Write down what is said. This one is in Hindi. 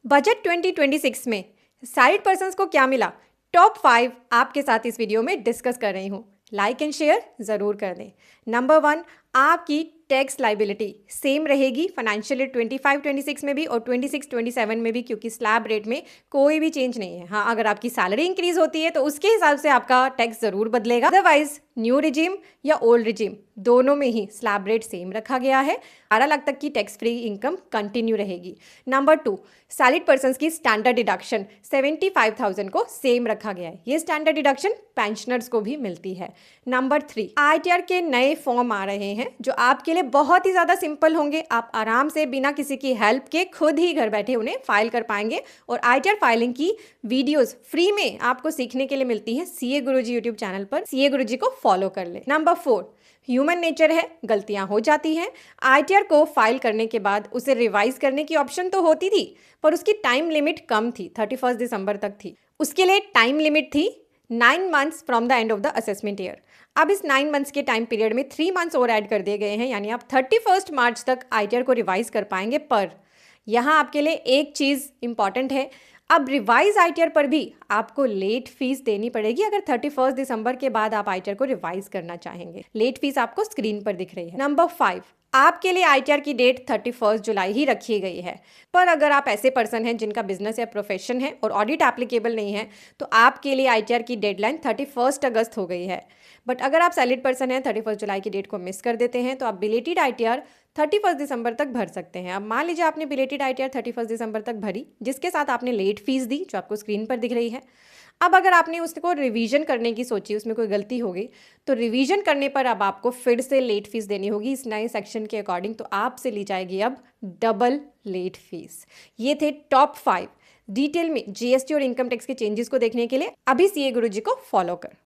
बजट 2026 में सैलरीड पर्सन्स को क्या मिला, टॉप 5 आपके साथ इस वीडियो में डिस्कस कर रही हूँ। लाइक एंड शेयर ज़रूर कर दें। नंबर 1, आपकी टैक्स लाइबिलिटी सेम रहेगी फाइनेंशियल ईयर 25-26 में भी और 26-27 में भी, क्योंकि स्लैब रेट में कोई भी चेंज नहीं है। हाँ, अगर आपकी सैलरी इंक्रीज होती है तो उसके हिसाब से आपका टैक्स ज़रूर बदलेगा। अदरवाइज न्यू रिजीम या ओल्ड रिजीम दोनों में ही स्लैब रेट सेम रखा गया है। 12 लाख तक की टैक्स फ्री इनकम कंटिन्यू रहेगी। नंबर 2, सैलरीड पर्सन्स की स्टैंडर्ड डिडक्शन 75,000 को सेम रखा गया है। ये स्टैंडर्ड डिडक्शन पेंशनर्स को भी मिलती है। नंबर 3, ITR के नए फॉर्म आ रहे हैं जो आपके लिए बहुत ही ज़्यादा सिंपल होंगे। आप आराम से बिना किसी की हेल्प के खुद ही घर बैठे उन्हें फाइल कर पाएंगे और ITR फाइलिंग की वीडियोस फ्री में आपको सीखने के लिए मिलती है CA गुरुजी यूट्यूब चैनल पर। CA गुरुजी को फॉलो कर ले। नंबर 4, ह्यूमन नेचर है, गलतियां हो जाती हैं। ITR को फाइल करने के बाद उसे रिवाइज करने की ऑप्शन तो होती थी, पर उसकी टाइम लिमिट कम थी, 31 दिसंबर तक थी। उसके लिए टाइम लिमिट थी 9 months from the end of the assessment year. अब इस 9 मंथ्स के टाइम पीरियड में 3 मंथ्स और ऐड कर दिए गए हैं, यानी आप 31 मार्च तक ITR को रिवाइज कर पाएंगे। पर यहाँ आपके लिए एक चीज़ इंपॉर्टेंट है, अब रिवाइज ITR पर भी आपको लेट फीस देनी पड़ेगी अगर 31 दिसंबर के बाद आप ITR को रिवाइज करना चाहेंगे। लेट फीस आपको स्क्रीन पर दिख रही है। नंबर 5, आपके लिए ITR की डेट 31 जुलाई ही रखी गई है, पर अगर आप ऐसे पर्सन हैं जिनका बिजनेस या प्रोफेशन है और ऑडिट एप्लीकेबल नहीं है तो आपके लिए ITR की डेडलाइन 31 अगस्त हो गई है। बट अगर आप सैलरीड पर्सन हैं, 31 जुलाई की डेट को मिस कर देते हैं तो आप बिलेटेड ITR 31 दिसंबर तक भर सकते हैं। अब मान लीजिए आपने बिलेटेड ITR 31 दिसंबर तक भरी, जिसके साथ आपने लेट फीस दी जो आपको स्क्रीन पर दिख रही है। अब अगर आपने उसको रिवीजन करने की सोची, उसमें कोई गलती हो गई, तो रिवीजन करने पर अब आपको फिर से लेट फीस देनी होगी इस नए सेक्शन के अकॉर्डिंग। तो आपसे ली जाएगी अब डबल लेट फीस। ये थे टॉप 5। डिटेल में GST और इनकम टैक्स के चेंजेस को देखने के लिए अभी CA गुरुजी को फॉलो कर।